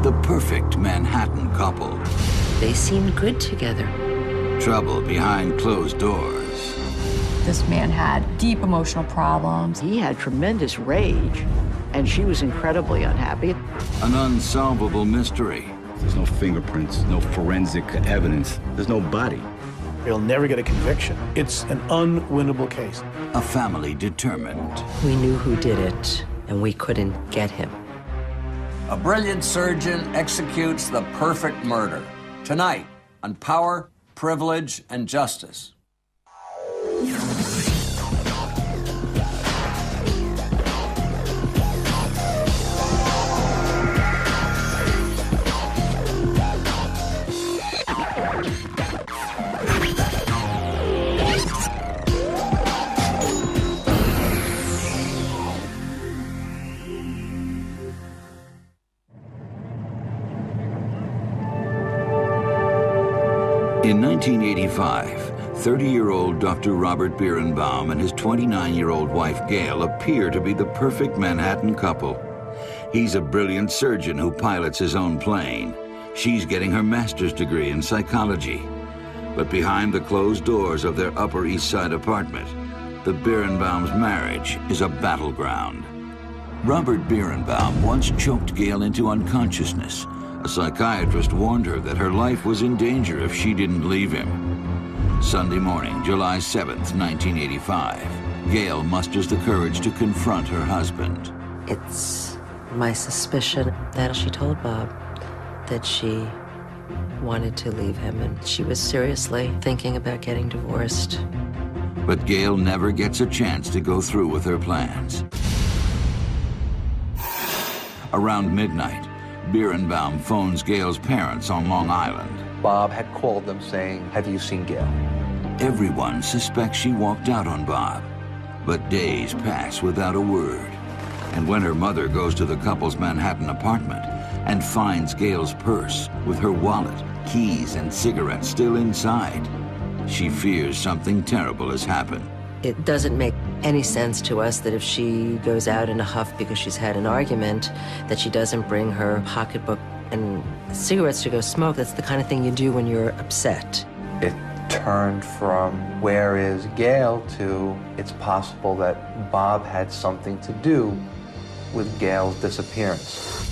the perfect Manhattan couple. They seemed good together. Trouble behind closed doors. This man had deep emotional problems. He had tremendous rage, and she was incredibly unhappy. An unsolvable mystery. There's no fingerprints, no forensic evidence. There's no body. They'll never get a conviction. It's an unwinnable case. A family determined. We knew who did it, and we couldn't get him. A brilliant surgeon executes the perfect murder. Tonight on Power, Privilege, and Justice. In 1985, 30-year-old Dr. Robert Bierenbaum and his 29-year-old wife Gail appear to be the perfect Manhattan couple. He's a brilliant surgeon who pilots his own plane. She's getting her master's degree in psychology. But behind the closed doors of their Upper East Side apartment, the Bierenbaum's marriage is a battleground. Robert Bierenbaum once choked Gail into unconsciousness. A psychiatrist warned her that her life was in danger if she didn't leave him. Sunday morning, July 7th, 1985, Gail musters the courage to confront her husband. It's my suspicion that she told Bob that she wanted to leave him, and she was seriously thinking about getting divorced. But Gail never gets a chance to go through with her plans. Around midnight, Bierenbaum phones Gail's parents on Long Island. Bob had called them saying, "Have you seen Gail?" Everyone suspects she walked out on Bob, but days pass without a word. And when her mother goes to the couple's Manhattan apartment and finds Gail's purse with her wallet, keys, and cigarettes still inside, she fears something terrible has happened. It doesn't make any sense to us that if she goes out in a huff because she's had an argument, that she doesn't bring her pocketbook and cigarettes to go smoke. That's the kind of thing you do when you're upset. It turned from where is Gail to it's possible that Bob had something to do with Gail's disappearance.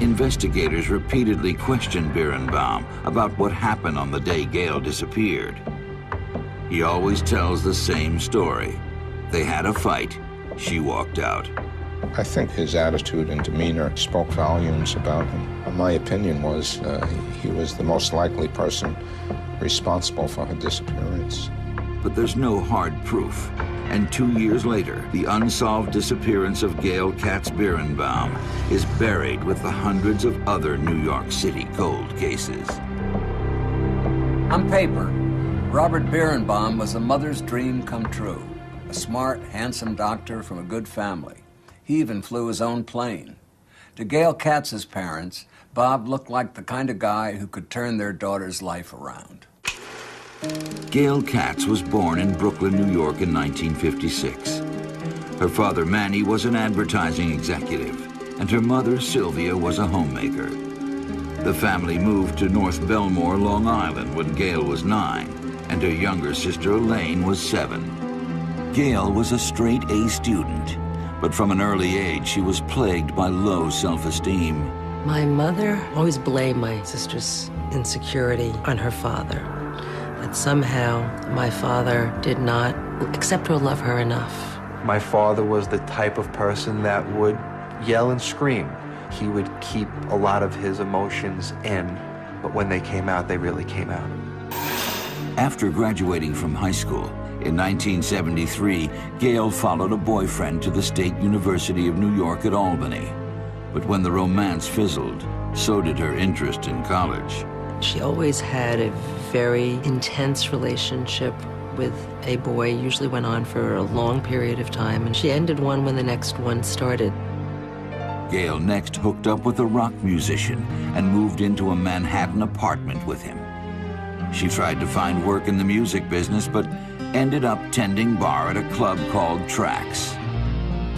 Investigators repeatedly questioned Bierenbaum about what happened on the day Gail disappeared. He always tells the same story. They had a fight. She walked out. I think his attitude and demeanor spoke volumes about him. My opinion was he was the most likely person responsible for her disappearance. But there's no hard proof. And 2 years later, the unsolved disappearance of Gail Katz Bierenbaum is buried with the hundreds of other New York City cold cases. On paper, Robert Bierenbaum was a mother's dream come true. A smart, handsome doctor from a good family. He even flew his own plane. To Gail Katz's parents, Bob looked like the kind of guy who could turn their daughter's life around. Gail Katz was born in Brooklyn, New York in 1956. Her father, Manny, was an advertising executive, and her mother, Sylvia, was a homemaker. The family moved to North Belmore, Long Island, when Gail was 9, and her younger sister, Elaine, was 7. Gail was a straight-A student, but from an early age, she was plagued by low self-esteem. My mother always blamed my sister's insecurity on her father. That somehow my father did not accept or love her enough. My father was the type of person that would yell and scream. He would keep a lot of his emotions in, but when they came out, they really came out. After graduating from high school, in 1973, Gail followed a boyfriend to the State University of New York at Albany. But when the romance fizzled, so did her interest in college. She always had a very intense relationship with a boy, usually went on for a long period of time, and she ended one when the next one started. Gail next hooked up with a rock musician and moved into a Manhattan apartment with him. She tried to find work in the music business, but ended up tending bar at a club called Trax.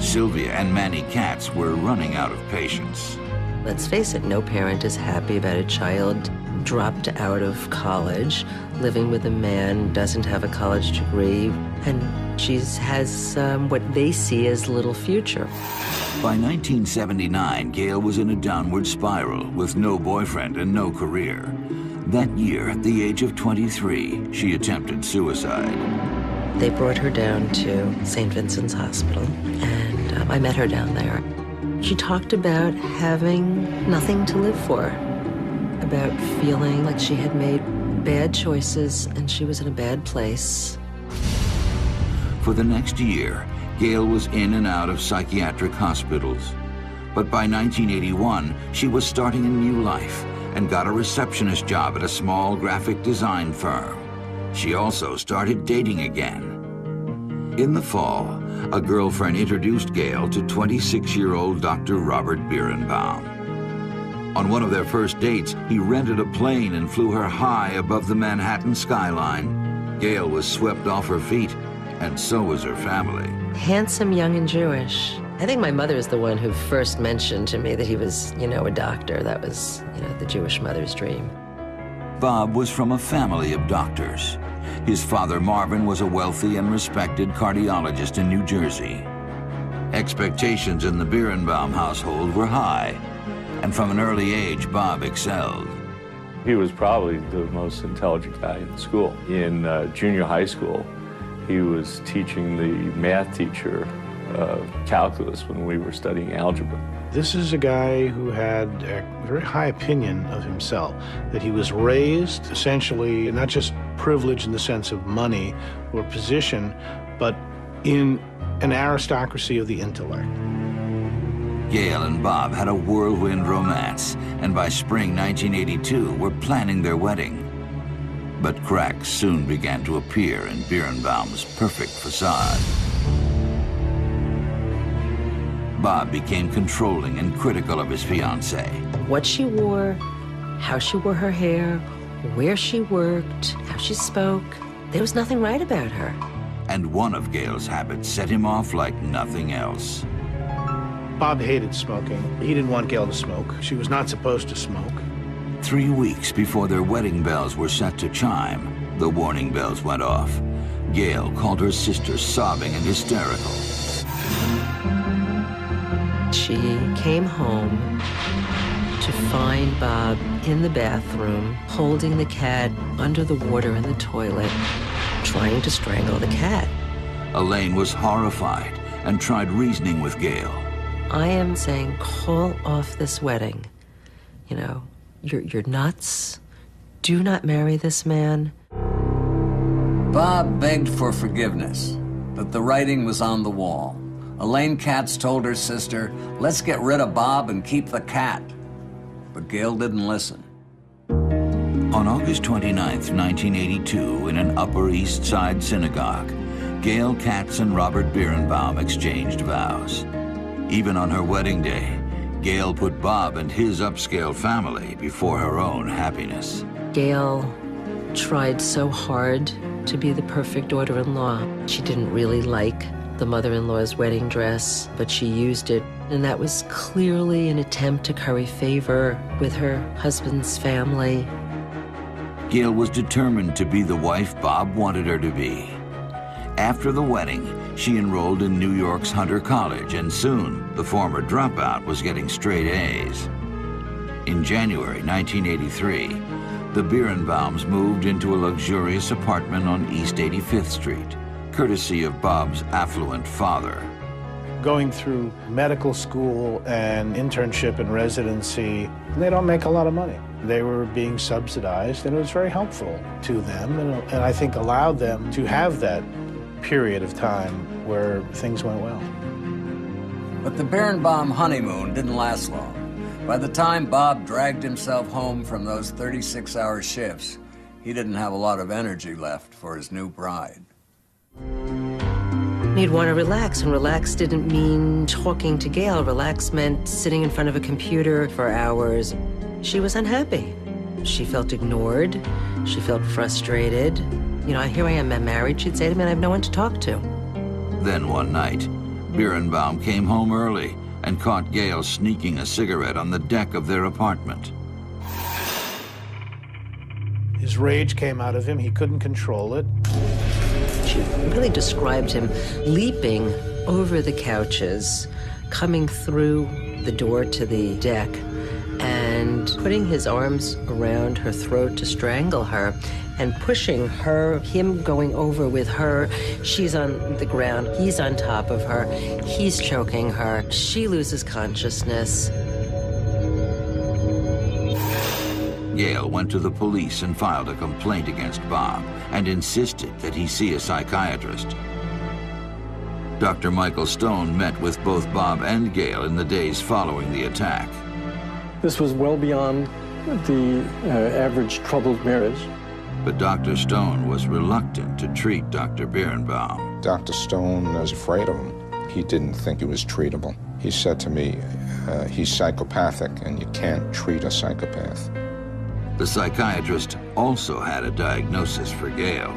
Sylvia and Manny Katz were running out of patience. Let's face it, no parent is happy about a child dropped out of college, living with a man, doesn't have a college degree, and she has what they see as little future. By 1979, Gail was in a downward spiral with no boyfriend and no career. That year, at the age of 23, she attempted suicide. They brought her down to St. Vincent's Hospital, and I met her down there. She talked about having nothing to live for, about feeling like she had made bad choices and she was in a bad place. For the next year, Gail was in and out of psychiatric hospitals. But by 1981, she was starting a new life and got a receptionist job at a small graphic design firm. She also started dating again. In the fall, a girlfriend introduced Gail to 26-year-old Dr. Robert Bierenbaum. On one of their first dates, he rented a plane and flew her high above the Manhattan skyline. Gail was swept off her feet, and so was her family. Handsome, young, and Jewish. I think my mother is the one who first mentioned to me that he was, a doctor. That was, the Jewish mother's dream. Bob was from a family of doctors. His father, Marvin, was a wealthy and respected cardiologist in New Jersey. Expectations in the Bierenbaum household were high, and from an early age, Bob excelled. He was probably the most intelligent guy in school. In junior high school, he was teaching the math teacher calculus when we were studying algebra. This is a guy who had a very high opinion of himself, that he was raised essentially not just privilege in the sense of money or position, but in an aristocracy of the intellect. Gail and Bob had a whirlwind romance, and by spring 1982 were planning their wedding. But cracks soon began to appear in Bierenbaum's perfect facade. Bob became controlling and critical of his fiancée. What she wore, how she wore her hair, where she worked, how she spoke, there was nothing right about her. And one of Gail's habits set him off like nothing else. Bob hated smoking. He didn't want Gail to smoke. She was not supposed to smoke. 3 weeks before their wedding bells were set to chime, the warning bells went off. Gail called her sister sobbing and hysterical. She came home to find Bob in the bathroom, holding the cat under the water in the toilet, trying to strangle the cat. Elaine was horrified and tried reasoning with Gail. I am saying, call off this wedding. You're nuts. Do not marry this man. Bob begged for forgiveness, but the writing was on the wall. Elaine Katz told her sister, let's get rid of Bob and keep the cat. But Gail didn't listen. On August 29th, 1982, in an Upper East Side synagogue, Gail Katz and Robert Bierenbaum exchanged vows. Even on her wedding day, Gail put Bob and his upscale family before her own happiness. Gail tried so hard to be the perfect daughter-in-law. She didn't really like the mother-in-law's wedding dress, but she used it, and that was clearly an attempt to curry favor with her husband's family. Gail was determined to be the wife Bob wanted her to be. After the wedding, she enrolled in New York's Hunter College, and soon the former dropout was getting straight A's. In January 1983, the Bierenbaums moved into a luxurious apartment on East 85th Street, courtesy of Bob's affluent father. Going through medical school and internship and residency, they don't make a lot of money. They were being subsidized, and it was very helpful to them, and I think allowed them to have that period of time where things went well. But the Bierenbaum honeymoon didn't last long. By the time Bob dragged himself home from those 36-hour shifts, he didn't have a lot of energy left for his new bride. He'd want to relax, and relax didn't mean talking to Gail. Relax meant sitting in front of a computer for hours. She was unhappy. She felt ignored. She felt frustrated. Here I am, I'm married, she'd say to me, and I have no one to talk to. Then one night, Bierenbaum came home early, and caught Gail sneaking a cigarette on the deck of their apartment. His rage came out of him. He couldn't control it. She really described him leaping over the couches, coming through the door to the deck, and putting his arms around her throat to strangle her, and pushing her, him going over with her. She's on the ground, he's on top of her, he's choking her. She loses consciousness. Gail went to the police and filed a complaint against Bob and insisted that he see a psychiatrist. Dr. Michael Stone met with both Bob and Gail in the days following the attack. This was well beyond the average troubled marriage. But Dr. Stone was reluctant to treat Dr. Bierenbaum. Dr. Stone was afraid of him. He didn't think it was treatable. He said to me, he's psychopathic and you can't treat a psychopath. The psychiatrist also had a diagnosis for Gail.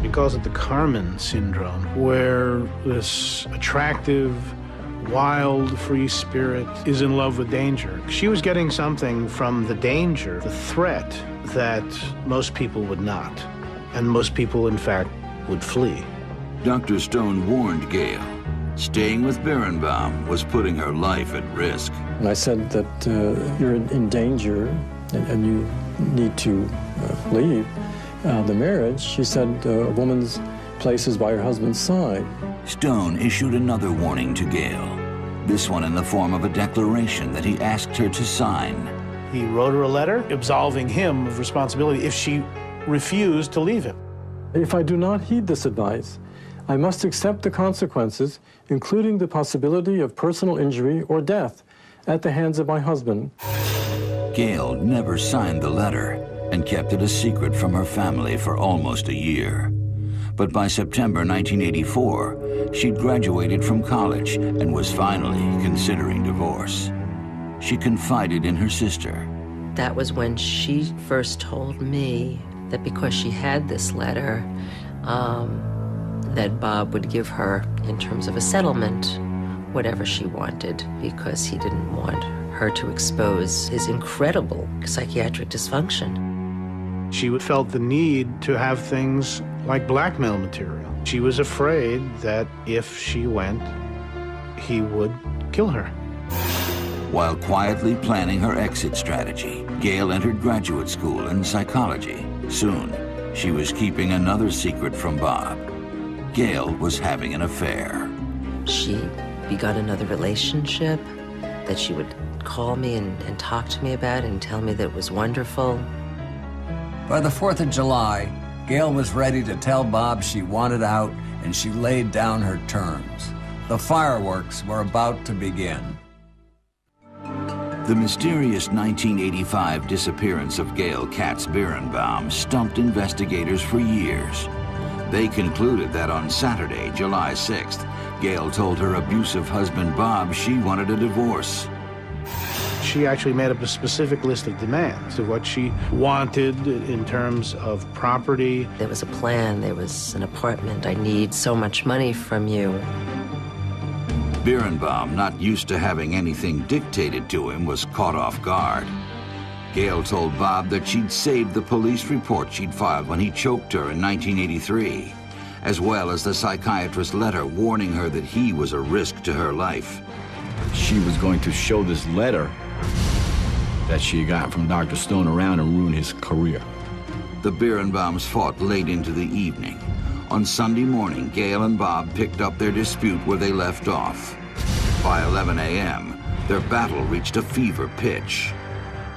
He calls it the Carmen syndrome, where this attractive, wild, free spirit is in love with danger. She was getting something from the danger, the threat, that most people would not. And most people, in fact, would flee. Dr. Stone warned Gail. Staying with Bierenbaum was putting her life at risk. And I said that you're in danger and you need to leave the marriage. She said a woman's place is by her husband's side. Stone issued another warning to Gail, this one in the form of a declaration that he asked her to sign. He wrote her a letter absolving him of responsibility if she refused to leave him. If I do not heed this advice, I must accept the consequences, including the possibility of personal injury or death at the hands of my husband. Gail never signed the letter and kept it a secret from her family for almost a year. But by September 1984, she'd graduated from college and was finally considering divorce. She confided in her sister. That was when she first told me that because she had this letter, that Bob would give her, in terms of a settlement, whatever she wanted, because he didn't want her to expose his incredible psychiatric dysfunction. She felt the need to have things like blackmail material. She was afraid that if she went, he would kill her. While quietly planning her exit strategy, Gail entered graduate school in psychology. Soon, she was keeping another secret from Bob. Gail was having an affair. She begun another relationship that she would call me and talk to me about and tell me that it was wonderful. By the 4th of July, Gail was ready to tell Bob she wanted out, and she laid down her terms. The fireworks were about to begin. The mysterious 1985 disappearance of Gail Katz Bierenbaum stumped investigators for years. They concluded that on Saturday, July 6th, Gail told her abusive husband Bob she wanted a divorce. She actually made up a specific list of demands of what she wanted in terms of property. There was a plan, there was an apartment. I need so much money from you. Bierenbaum, not used to having anything dictated to him, was caught off guard. Gail told Bob that she'd saved the police report she'd filed when he choked her in 1983, as well as the psychiatrist's letter warning her that he was a risk to her life. She was going to show this letter that she got from Dr. Stone around and ruin his career. The Bierenbaums fought late into the evening. On Sunday morning, Gail and Bob picked up their dispute where they left off. By 11 a.m., their battle reached a fever pitch.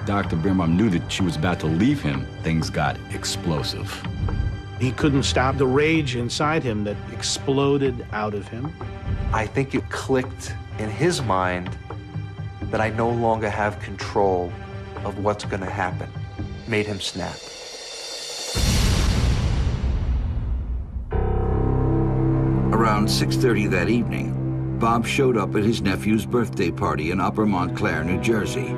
Dr. Bierenbaum knew that she was about to leave him. Things got explosive. He couldn't stop the rage inside him that exploded out of him. I think it clicked in his mind that I no longer have control of what's going to happen. Made him snap. Around 6:30 that evening, Bob showed up at his nephew's birthday party in Upper Montclair, New Jersey.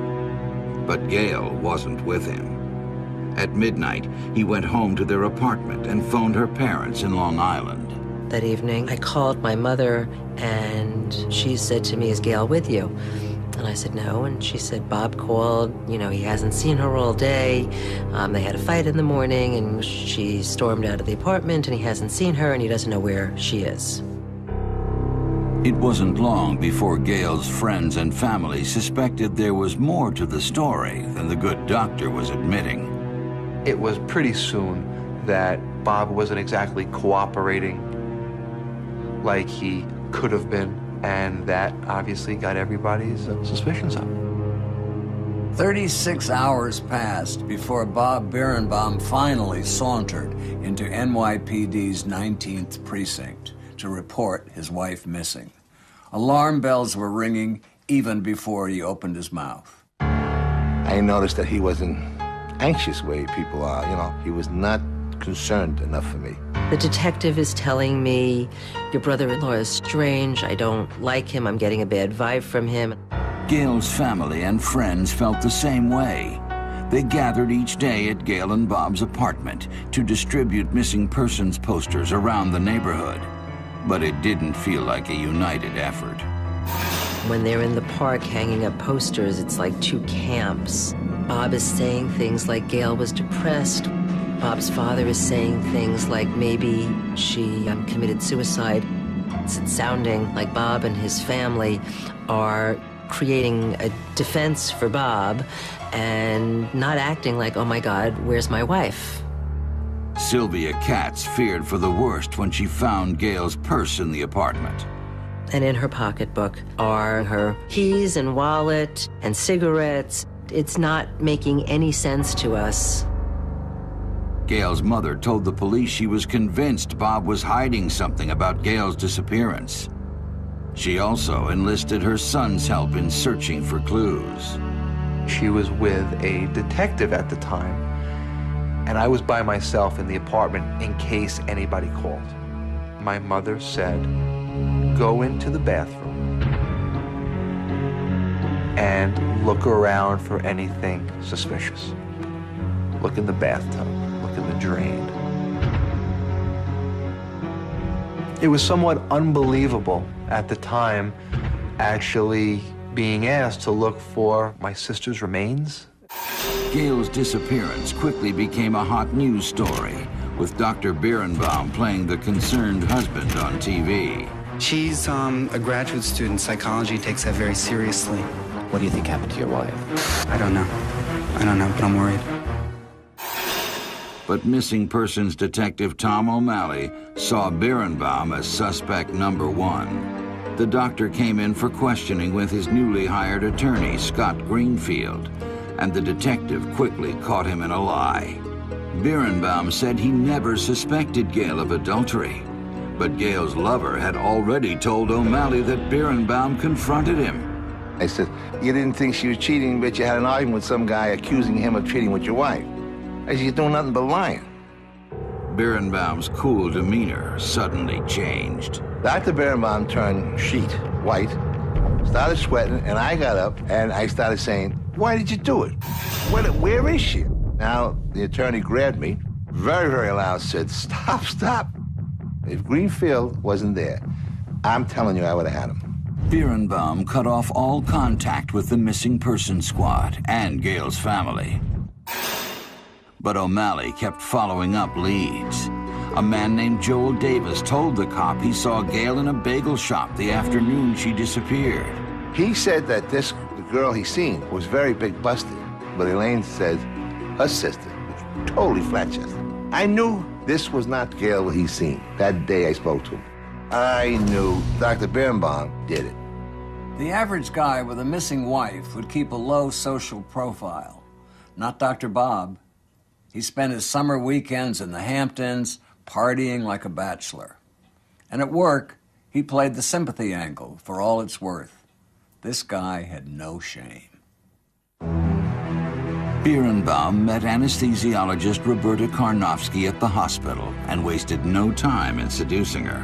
But Gail wasn't with him. At midnight, he went home to their apartment and phoned her parents in Long Island. that evening. I called my mother, and she said to me, "Is Gail with you?" And I said, "No." And she said, "Bob called. You know, he hasn't seen her all day. They had a fight in the morning, and she stormed out of the apartment, and he hasn't seen her, and he doesn't know where she is." It wasn't long before Gail's friends and family suspected there was more to the story than the good doctor was admitting. It was pretty soon that Bob wasn't exactly cooperating like he could have been, and that obviously got everybody's suspicions up. 36 hours passed before Bob Bierenbaum finally sauntered into NYPD's 19th precinct to report his wife missing. Alarm bells were ringing even before he opened his mouth. I noticed that he wasn't anxious the way people are, you know. He was not concerned enough for me. The detective is telling me, "Your brother-in-law is strange. I don't like him. I'm getting a bad vibe from him." Gail's family and friends felt the same way. They gathered each day at Gail and Bob's apartment to distribute missing persons posters around the neighborhood. But it didn't feel like a united effort. When they're in the park hanging up posters, it's like two camps. Bob is saying things like Gail was depressed. Bob's father is saying things like maybe she committed suicide. It's sounding like Bob and his family are creating a defense for Bob and not acting like, "Oh my God, where's my wife?" Sylvia Katz feared for the worst when she found Gail's purse in the apartment. And in her pocketbook are her keys and wallet and cigarettes. It's not making any sense to us. Gail's mother told the police she was convinced Bob was hiding something about Gail's disappearance. She also enlisted her son's help in searching for clues. She was with a detective at the time, and I was by myself in the apartment in case anybody called. My mother said, "Go into the bathroom and look around for anything suspicious. Look in the bathtub, look in the drain." It was somewhat unbelievable at the time actually being asked to look for my sister's remains. Gail's disappearance quickly became a hot news story, with Dr. Bierenbaum playing the concerned husband on TV. She's a graduate student in psychology, takes that very seriously. What do you think happened to your wife? I don't know, but I'm worried. But missing persons detective Tom O'Malley saw Bierenbaum as suspect number one. The doctor came in for questioning with his newly hired attorney, Scott Greenfield, and the detective quickly caught him in a lie. Bierenbaum said he never suspected Gail of adultery, but Gail's lover had already told O'Malley that Bierenbaum confronted him. I said, "You didn't think she was cheating, but you had an argument with some guy accusing him of cheating with your wife." I said, "You're doing nothing but lying." Bierenbaum's cool demeanor suddenly changed. Dr. Bierenbaum turned sheet white, started sweating, and I got up and I started saying, "Why did you do it? Where is she?" Now, the attorney grabbed me, very, very loud, said, Stop. If Greenfield wasn't there, I'm telling you I would have had him." Bierenbaum cut off all contact with the missing persons squad and Gail's family. But O'Malley kept following up leads. A man named Joel Davis told the cop he saw Gail in a bagel shop the afternoon she disappeared. He said that the girl he seen was very big busted, but Elaine said her sister was totally flat-chested. I knew this was not Gail he seen that day I spoke to him. I knew Dr. Bierenbaum did it. The average guy with a missing wife would keep a low social profile. Not Dr. Bob. He spent his summer weekends in the Hamptons, partying like a bachelor. And at work, he played the sympathy angle for all it's worth. This guy had no shame. Bierenbaum met anesthesiologist Roberta Karnofsky at the hospital and wasted no time in seducing her.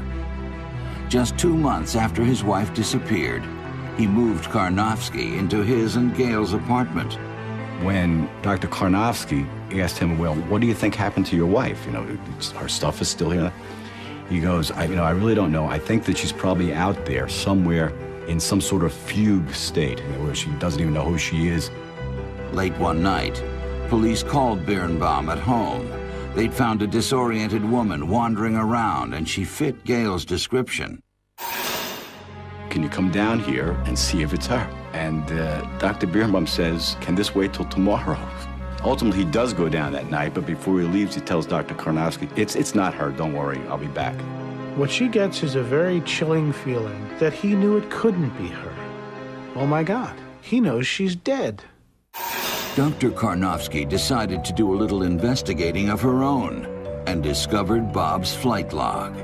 Just 2 months after his wife disappeared, he moved Karnofsky into his and Gail's apartment. When Dr. Karnofsky asked him, "Well, what do you think happened to your wife? You know, her stuff is still here." He goes, I really don't know. I think that she's probably out there somewhere in some sort of fugue state where she doesn't even know who she is. Late one night, police called Bierenbaum at home. They'd found a disoriented woman wandering around, and she fit Gail's description. Can you come down here and see if it's her? And Dr. Bierenbaum says, can this wait till tomorrow? Ultimately, he does go down that night, but before he leaves, he tells Dr. Karnofsky, it's not her, don't worry, I'll be back. What she gets is a very chilling feeling that he knew it couldn't be her. Oh my God, he knows she's dead. Dr. Karnofsky decided to do a little investigating of her own and discovered Bob's flight log.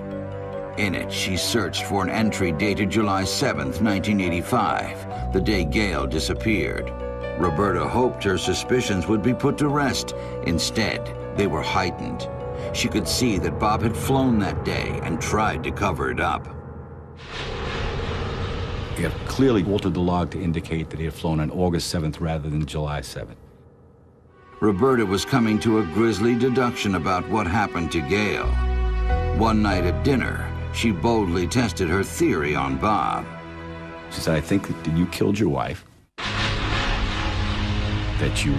In it, she searched for an entry dated July 7th, 1985, the day Gail disappeared. Roberta hoped her suspicions would be put to rest. Instead, they were heightened. She could see that Bob had flown that day and tried to cover it up. He had clearly altered the log to indicate that he had flown on August 7th rather than July 7th. Roberta was coming to a grisly deduction about what happened to Gail. One night at dinner, she boldly tested her theory on Bob. She said, I think that you killed your wife, that you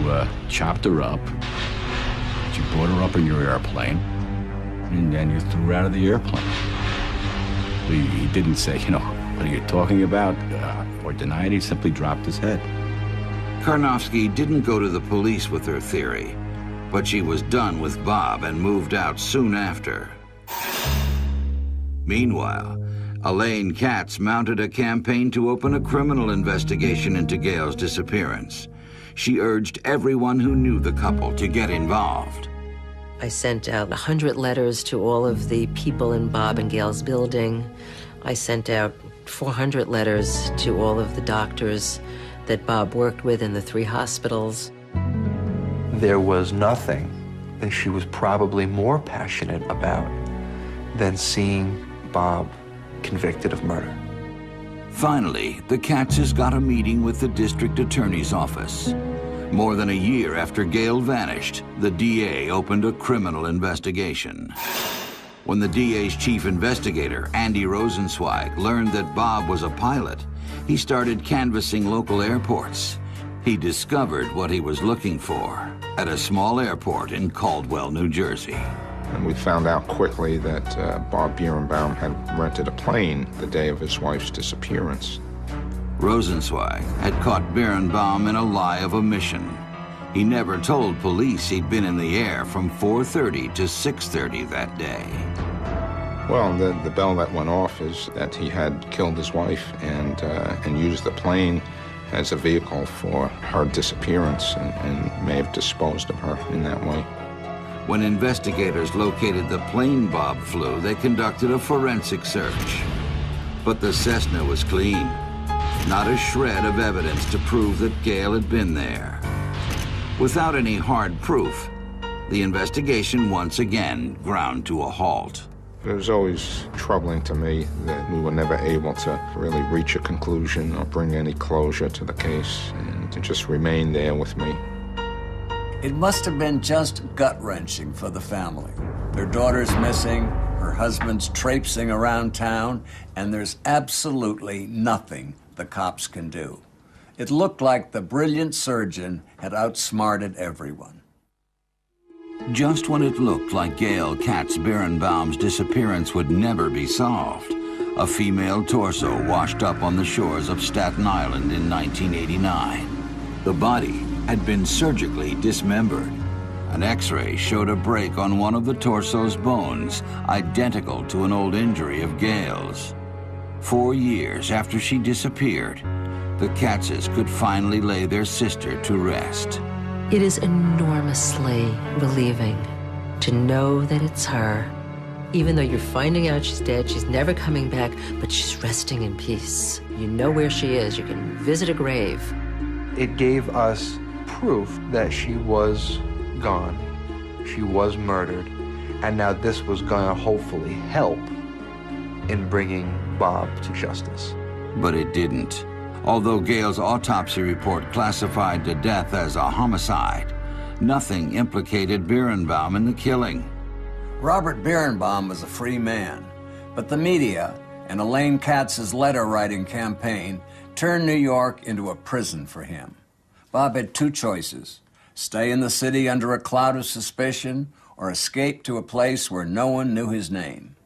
chopped her up, that you brought her up in your airplane, and then you threw her out of the airplane. He didn't say, what are you talking about, or deny it. He simply dropped his head. Karnofsky didn't go to the police with her theory, but she was done with Bob and moved out soon after. Meanwhile, Elaine Katz mounted a campaign to open a criminal investigation into Gail's disappearance. She urged everyone who knew the couple to get involved. I sent out 100 letters to all of the people in Bob and Gail's building. I sent out 400 letters to all of the doctors that Bob worked with in the 3 hospitals. There was nothing that she was probably more passionate about than seeing Bob convicted of murder. Finally, the Katzes got a meeting with the district attorney's office. More than a year after Gail vanished, the DA opened a criminal investigation. When the DA's chief investigator, Andy Rosenzweig, learned that Bob was a pilot, he started canvassing local airports. He discovered what he was looking for at a small airport in Caldwell, New Jersey. And we found out quickly that Bob Bierenbaum had rented a plane the day of his wife's disappearance. Rosenzweig had caught Bierenbaum in a lie of omission. He never told police he'd been in the air from 4:30 to 6:30 that day. Well, the bell that went off is that he had killed his wife and used the plane as a vehicle for her disappearance and may have disposed of her in that way. When investigators located the plane Bob flew, they conducted a forensic search. But the Cessna was clean. Not a shred of evidence to prove that Gail had been there. Without any hard proof, the investigation once again ground to a halt. It was always troubling to me that we were never able to really reach a conclusion or bring any closure to the case, and it just remained there with me. It must have been just gut-wrenching for the family. Their daughter's missing, her husband's traipsing around town, and there's absolutely nothing the cops can do. It looked like the brilliant surgeon had outsmarted everyone. Just when it looked like Gail Katz Bierenbaum's disappearance would never be solved, a female torso washed up on the shores of Staten Island in 1989. The body had been surgically dismembered. An X-ray showed a break on one of the torso's bones, identical to an old injury of Gail's. 4 years after she disappeared, the Katzes could finally lay their sister to rest. It is enormously relieving to know that it's her. Even though you're finding out she's dead, she's never coming back, but she's resting in peace. You know where she is. You can visit a grave. It gave us proof that she was gone, she was murdered, and now this was gonna hopefully help in bringing Bob to justice. But it didn't. Although Gail's autopsy report classified the death as a homicide, nothing implicated Bierenbaum in the killing. Robert Bierenbaum was a free man. But the media and Elaine Katz's letter-writing campaign turned New York into a prison for him. Bob had two choices: stay in the city under a cloud of suspicion or escape to a place where no one knew his name.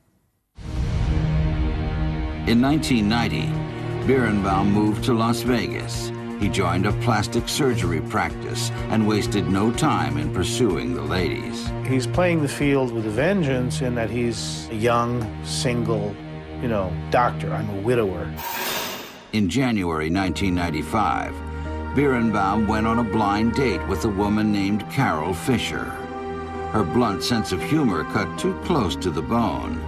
In 1990, Bierenbaum moved to Las Vegas. He joined a plastic surgery practice and wasted no time in pursuing the ladies. He's playing the field with a vengeance in that he's a young, single, doctor. I'm a widower. In January 1995, Bierenbaum went on a blind date with a woman named Carol Fisher. Her blunt sense of humor cut too close to the bone.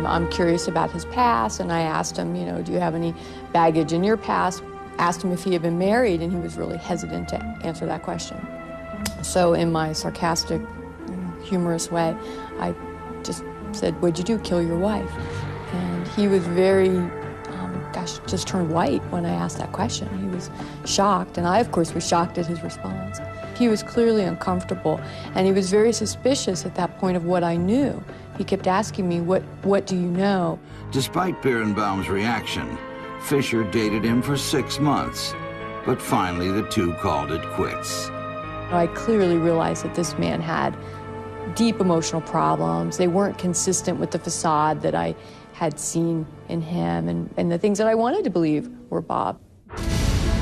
I'm curious about his past, and I asked him, do you have any baggage in your past? Asked him if he had been married, and he was really hesitant to answer that question. So in my sarcastic, humorous way, I just said, what'd you do, kill your wife? And he was very, just turned white when I asked that question. He was shocked, and I, of course, was shocked at his response. He was clearly uncomfortable, and he was very suspicious at that point of what I knew. He kept asking me, what do you know? Despite Bierenbaum's reaction, Fisher dated him for 6 months, but finally the two called it quits. I clearly realized that this man had deep emotional problems. They weren't consistent with the facade that I had seen in him, and the things that I wanted to believe were Bob.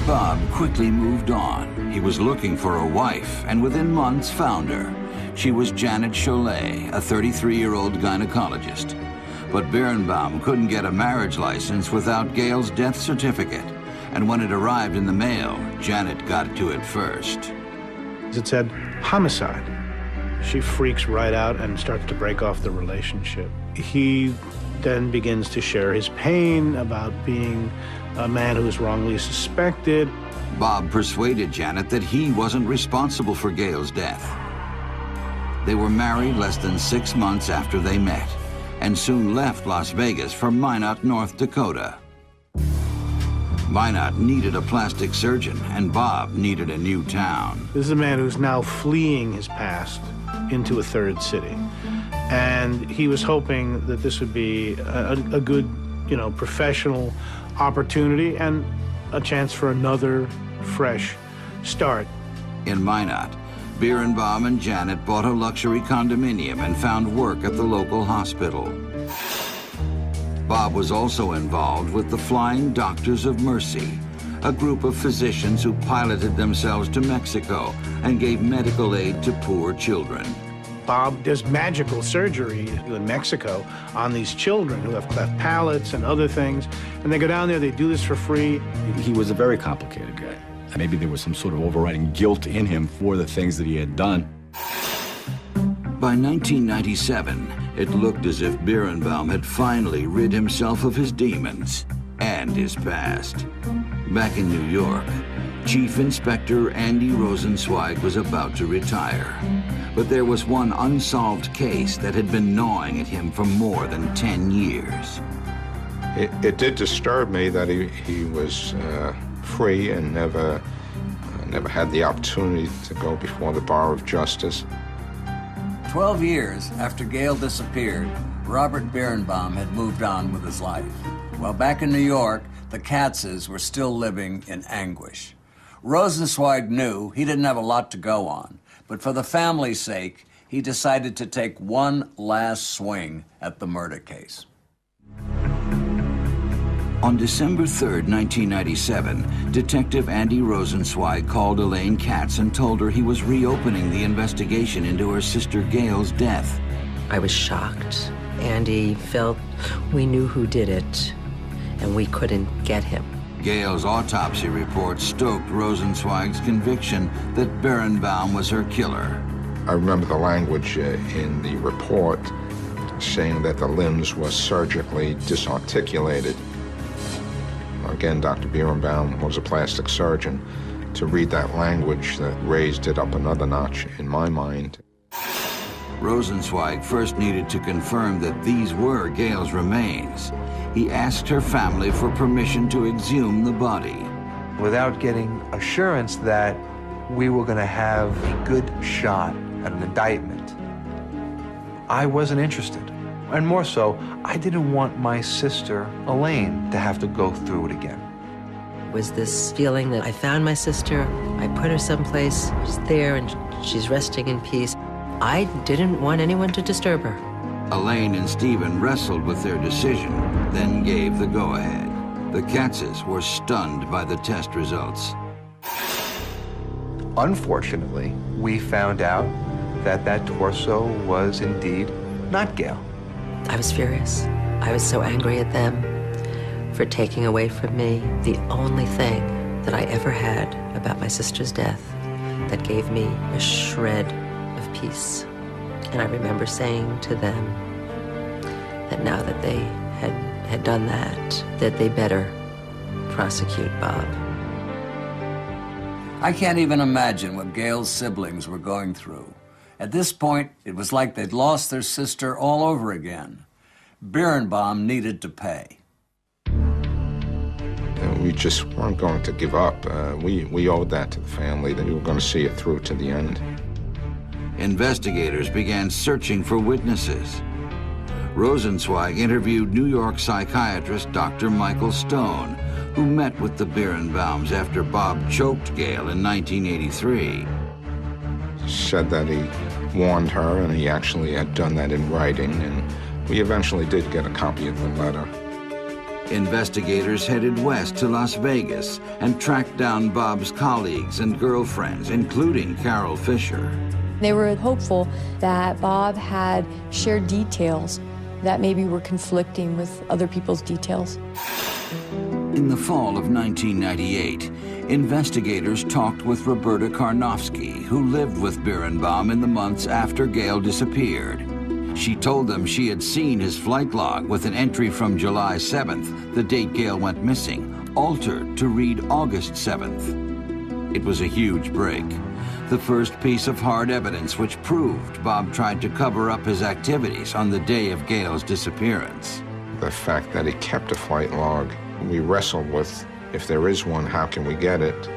Bob quickly moved on. He was looking for a wife, and within months found her. She was Janet Cholet, a 33-year-old gynecologist. But Bierenbaum couldn't get a marriage license without Gail's death certificate. And when it arrived in the mail, Janet got to it first. It said homicide. She freaks right out and starts to break off the relationship. He then begins to share his pain about being a man who was wrongly suspected. Bob persuaded Janet that he wasn't responsible for Gail's death. They were married less than 6 months after they met, and soon left Las Vegas for Minot, North Dakota. Minot needed a plastic surgeon, and Bob needed a new town. This is a man who's now fleeing his past into a third city. And he was hoping that this would be a good, professional opportunity and a chance for another fresh start. In Minot, Bierenbaum and Janet bought a luxury condominium and found work at the local hospital. Bob was also involved with the Flying Doctors of Mercy, a group of physicians who piloted themselves to Mexico and gave medical aid to poor children. Bob does magical surgery in Mexico on these children who have cleft palates and other things, and they go down there, they do this for free. He was a very complicated guy. Maybe there was some sort of overriding guilt in him for the things that he had done. By 1997, it looked as if Bierenbaum had finally rid himself of his demons and his past. Back in New York, Chief Inspector Andy Rosenzweig was about to retire. But there was one unsolved case that had been gnawing at him for more than 10 years. It did disturb me that he was free and never had the opportunity to go before the bar of justice. 12 years after Gail disappeared, Robert Bierenbaum had moved on with his life. While back in New York, the Katzes were still living in anguish. Rosenzweig knew he didn't have a lot to go on, but for the family's sake, he decided to take one last swing at the murder case. On December 3rd, 1997, Detective Andy Rosenzweig called Elaine Katz and told her he was reopening the investigation into her sister Gail's death. I was shocked. Andy felt we knew who did it, and we couldn't get him. Gail's autopsy report stoked Rosenzweig's conviction that Bierenbaum was her killer. I remember the language in the report saying that the limbs were surgically disarticulated. Again, Dr. Bierenbaum was a plastic surgeon. To read that language, that raised it up another notch in my mind. Rosenzweig first needed to confirm that these were Gail's remains. He asked her family for permission to exhume the body. Without getting assurance that we were going to have a good shot at an indictment, I wasn't interested. And more so, I didn't want my sister, Elaine, to have to go through it again. Was this feeling that I found my sister, I put her someplace, she's there and she's resting in peace. I didn't want anyone to disturb her. Elaine and Stephen wrestled with their decision, then gave the go-ahead. The Katzes were stunned by the test results. Unfortunately, we found out that that torso was indeed not Gail. I was furious. I was so angry at them for taking away from me the only thing that I ever had about my sister's death that gave me a shred of peace. And I remember saying to them that now that they had done that they better prosecute Bob. I can't even imagine what Gail's siblings were going through. At this point, it was like they'd lost their sister all over again. Bierenbaum needed to pay. We just weren't going to give up. We owed that to the family, that we were going to see it through to the end. Investigators began searching for witnesses. Rosenzweig interviewed New York psychiatrist Dr. Michael Stone, who met with the Bierenbaums after Bob choked Gail in 1983. Said that he warned her, and he actually had done that in writing, and we eventually did get a copy of the letter. Investigators headed west to Las Vegas and tracked down Bob's colleagues and girlfriends, including Carol Fisher. They were hopeful that Bob had shared details that maybe were conflicting with other people's details. In the fall of 1998, investigators talked with Roberta Karnofsky, who lived with Bierenbaum in the months after Gail disappeared. She told them she had seen his flight log with an entry from July 7th, the date Gail went missing, altered to read August 7th. It was a huge break. The first piece of hard evidence which proved Bob tried to cover up his activities on the day of Gail's disappearance. The fact that he kept a flight log, we wrestled with, if there is one, how can we get it?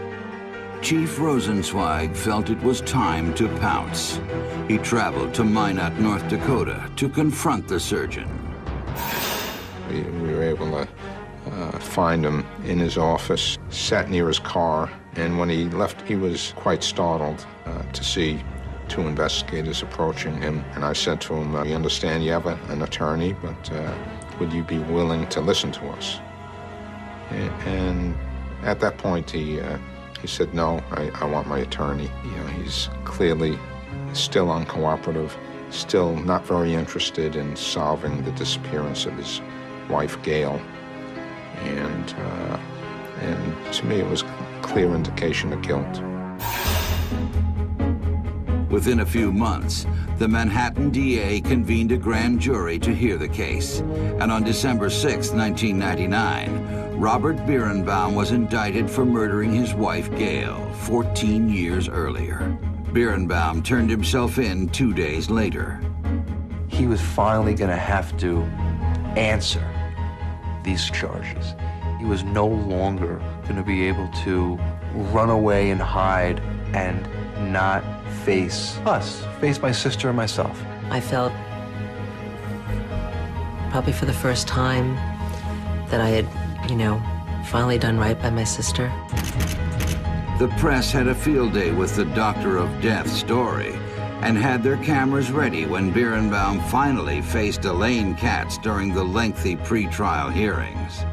Chief Rosenzweig felt it was time to pounce. He traveled to Minot, North Dakota, to confront the surgeon. We were able to find him in his office, sat near his car, and when he left, he was quite startled to see two investigators approaching him. And I said to him, we understand you have an attorney, but would you be willing to listen to us? And at that point, he said, no, I want my attorney. You know, he's clearly still uncooperative, still not very interested in solving the disappearance of his wife, Gail. And to me, it was clear indication of guilt. Within a few months, the Manhattan DA convened a grand jury to hear the case. And on December 6, 1999, Robert Bierenbaum was indicted for murdering his wife, Gail, 14 years earlier. Bierenbaum turned himself in 2 days later. He was finally going to have to answer these charges. He was no longer going to be able to run away and hide and not face us, face my sister and myself. I felt, probably for the first time, that I had, finally done right by my sister. The press had a field day with the Doctor of Death story and had their cameras ready when Bierenbaum finally faced Elaine Katz during the lengthy pre-trial hearings.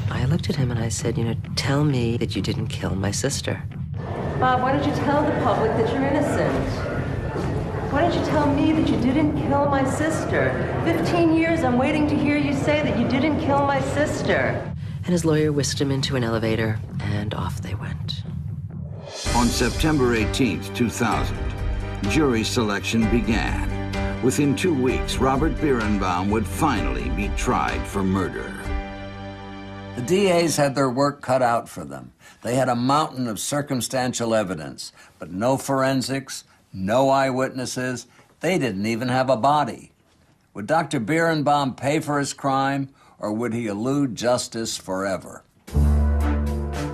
I looked at him and I said, tell me that you didn't kill my sister. Bob, why don't you tell the public that you're innocent? Why don't you tell me that you didn't kill my sister? 15 years I'm waiting to hear you say that you didn't kill my sister. And his lawyer whisked him into an elevator, and off they went. On September 18, 2000, jury selection began. Within 2 weeks, Robert Bierenbaum would finally be tried for murder. The DAs had their work cut out for them. They had a mountain of circumstantial evidence, but no forensics, no eyewitnesses. They didn't even have a body. Would Dr. Bierenbaum pay for his crime, or would he elude justice forever?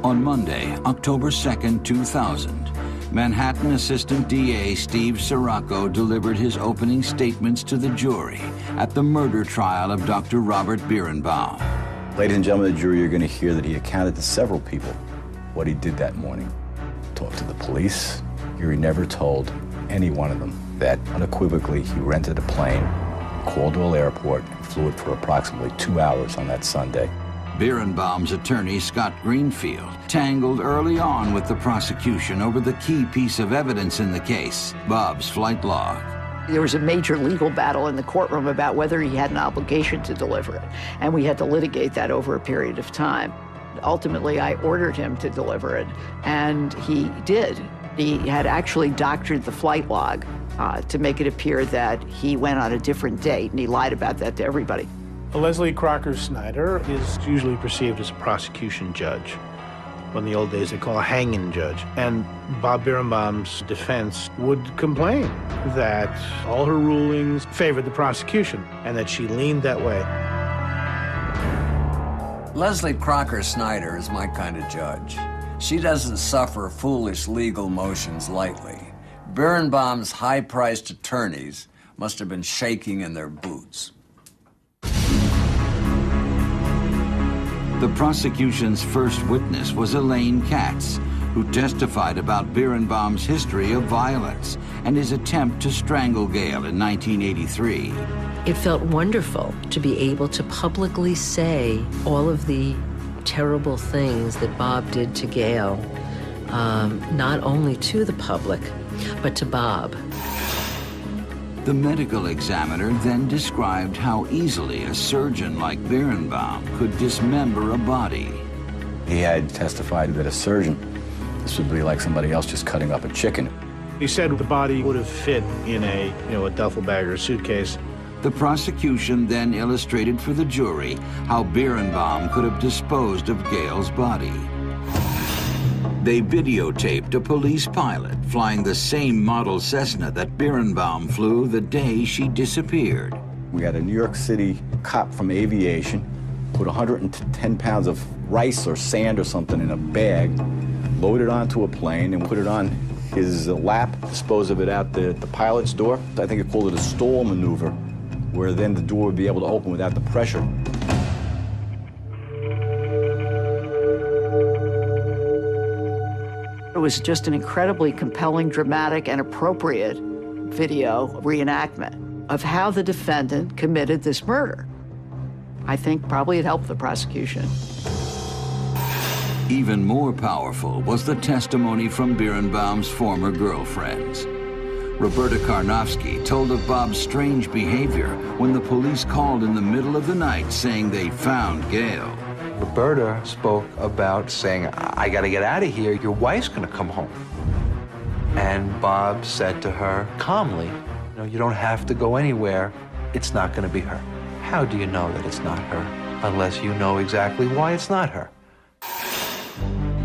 On Monday, October 2nd, 2000, Manhattan Assistant DA Steve Sirocco delivered his opening statements to the jury at the murder trial of Dr. Robert Bierenbaum. Ladies and gentlemen of the jury, you're going to hear that he accounted to several people what he did that morning. Talked to the police. He never told any one of them that unequivocally he rented a plane, called to an airport, and flew it for approximately 2 hours on that Sunday. Bierenbaum's attorney, Scott Greenfield, tangled early on with the prosecution over the key piece of evidence in the case, Bob's flight log. There was a major legal battle in the courtroom about whether he had an obligation to deliver it, and we had to litigate that over a period of time. Ultimately, I ordered him to deliver it, and he did. He had actually doctored the flight log to make it appear that he went on a different date, and he lied about that to everybody. Leslie Crocker Snyder is usually perceived as a prosecution judge. In the old days, they call a hanging judge. And Bob Bierenbaum's defense would complain that all her rulings favored the prosecution and that she leaned that way. Leslie Crocker Snyder is my kind of judge. She doesn't suffer foolish legal motions lightly. Bierenbaum's high-priced attorneys must have been shaking in their boots. The prosecution's first witness was Gail Katz, who testified about Bierenbaum's history of violence and his attempt to strangle Gail in 1983. It felt wonderful to be able to publicly say all of the terrible things that Bob did to Gail, not only to the public, but to Bob. The medical examiner then described how easily a surgeon like Bierenbaum could dismember a body. He had testified that a surgeon, this would be like somebody else just cutting up a chicken. He said the body would have fit in a duffel bag or a suitcase. The prosecution then illustrated for the jury how Bierenbaum could have disposed of Gail's body. They videotaped a police pilot flying the same model Cessna that Bierenbaum flew the day she disappeared. We had a New York City cop from aviation put 110 pounds of rice or sand or something in a bag, load it onto a plane, and put it on his lap, dispose of it out the pilot's door. I think he called it a stall maneuver, where then the door would be able to open without the pressure. It was just an incredibly compelling, dramatic, and appropriate video reenactment of how the defendant committed this murder. I think probably it helped the prosecution. Even more powerful was the testimony from Bierenbaum's former girlfriends. Roberta Karnofsky told of Bob's strange behavior when the police called in the middle of the night saying they found Gail. Roberta spoke about saying, I gotta get out of here, your wife's gonna come home. And Bob said to her calmly, you don't have to go anywhere, it's not gonna be her. How do you know that it's not her unless you know exactly why it's not her?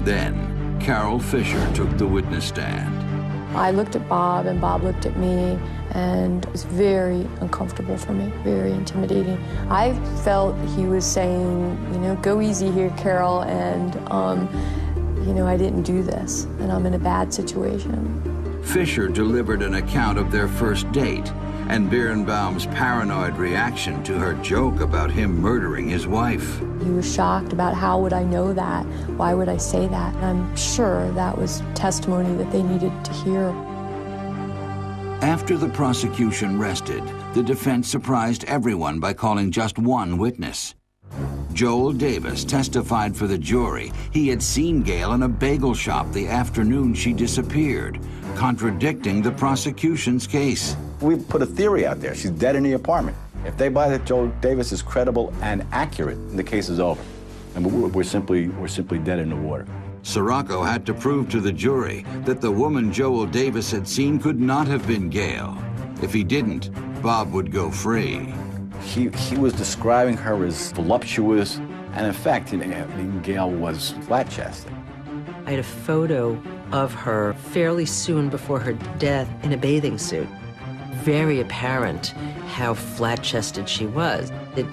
Then Carol Fisher took the witness stand. I looked at Bob, and Bob looked at me, and it was very uncomfortable for me, very intimidating. I felt he was saying, go easy here, Carol, and, I didn't do this, and I'm in a bad situation. Fisher delivered an account of their first date and Bierenbaum's paranoid reaction to her joke about him murdering his wife. He was shocked about how would I know that? Why would I say that? And I'm sure that was testimony that they needed to hear. After the prosecution rested, the defense surprised everyone by calling just one witness. Joel Davis testified for the jury he had seen Gail in a bagel shop the afternoon she disappeared, contradicting the prosecution's case. We put a theory out there. She's dead in the apartment. If they buy that Joel Davis is credible and accurate, the case is over. And we're simply dead in the water. Sirocco had to prove to the jury that the woman Joel Davis had seen could not have been Gail. If he didn't, Bob would go free. He was describing her as voluptuous, and in fact, Gail was flat-chested. I had a photo of her fairly soon before her death in a bathing suit. Very apparent how flat-chested she was. It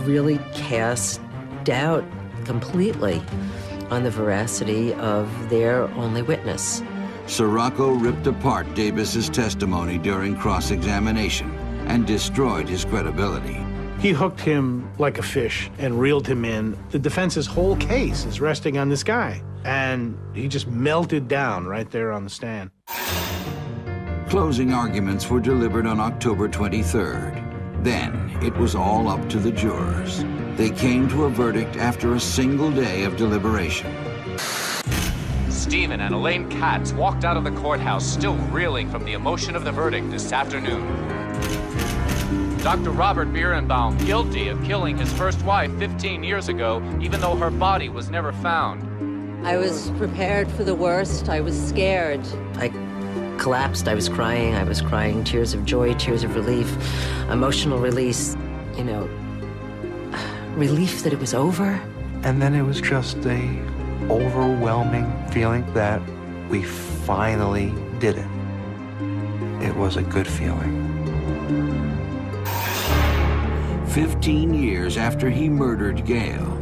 really cast doubt completely on the veracity of their only witness. Sirocco ripped apart Davis's testimony during cross-examination and destroyed his credibility. He hooked him like a fish and reeled him in. The defense's whole case is resting on this guy. And he just melted down right there on the stand. Closing arguments were delivered on October 23rd. Then it was all up to the jurors. They came to a verdict after a single day of deliberation. Stephen and Elaine Katz walked out of the courthouse still reeling from the emotion of the verdict this afternoon. Dr. Robert Bierenbaum guilty of killing his first wife 15 years ago, even though her body was never found. I was prepared for the worst. I was scared. I collapsed. I was crying tears of joy, tears of relief, emotional release, you know, relief that it was over. And then it was just a overwhelming feeling that we finally did it. It was a good feeling. 15 years after he murdered Gail,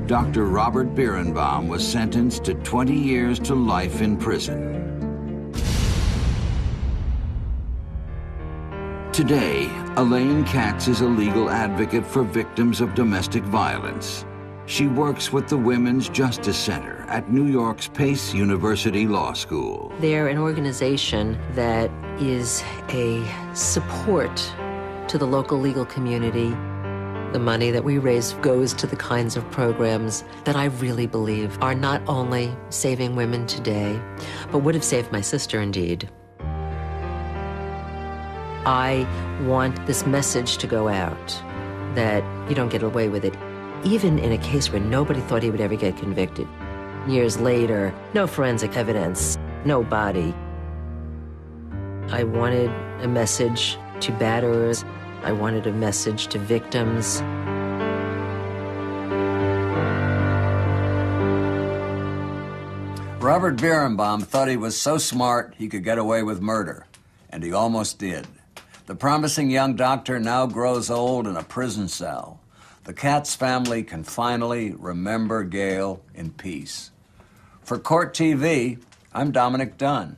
Dr. Robert Bierenbaum was sentenced to 20 years to life in prison. Today, Elaine Katz is a legal advocate for victims of domestic violence. She works with the Women's Justice Center at New York's Pace University Law School. They're an organization that is a support to the local legal community. The money that we raise goes to the kinds of programs that I really believe are not only saving women today, but would have saved my sister indeed. I want this message to go out that you don't get away with it, even in a case where nobody thought he would ever get convicted. Years later, no forensic evidence, no body. I wanted a message to batterers. I wanted a message to victims. Robert Bierenbaum thought he was so smart he could get away with murder, and he almost did. The promising young doctor now grows old in a prison cell. The Katz family can finally remember Gail in peace. For Court TV, I'm Dominick Dunne.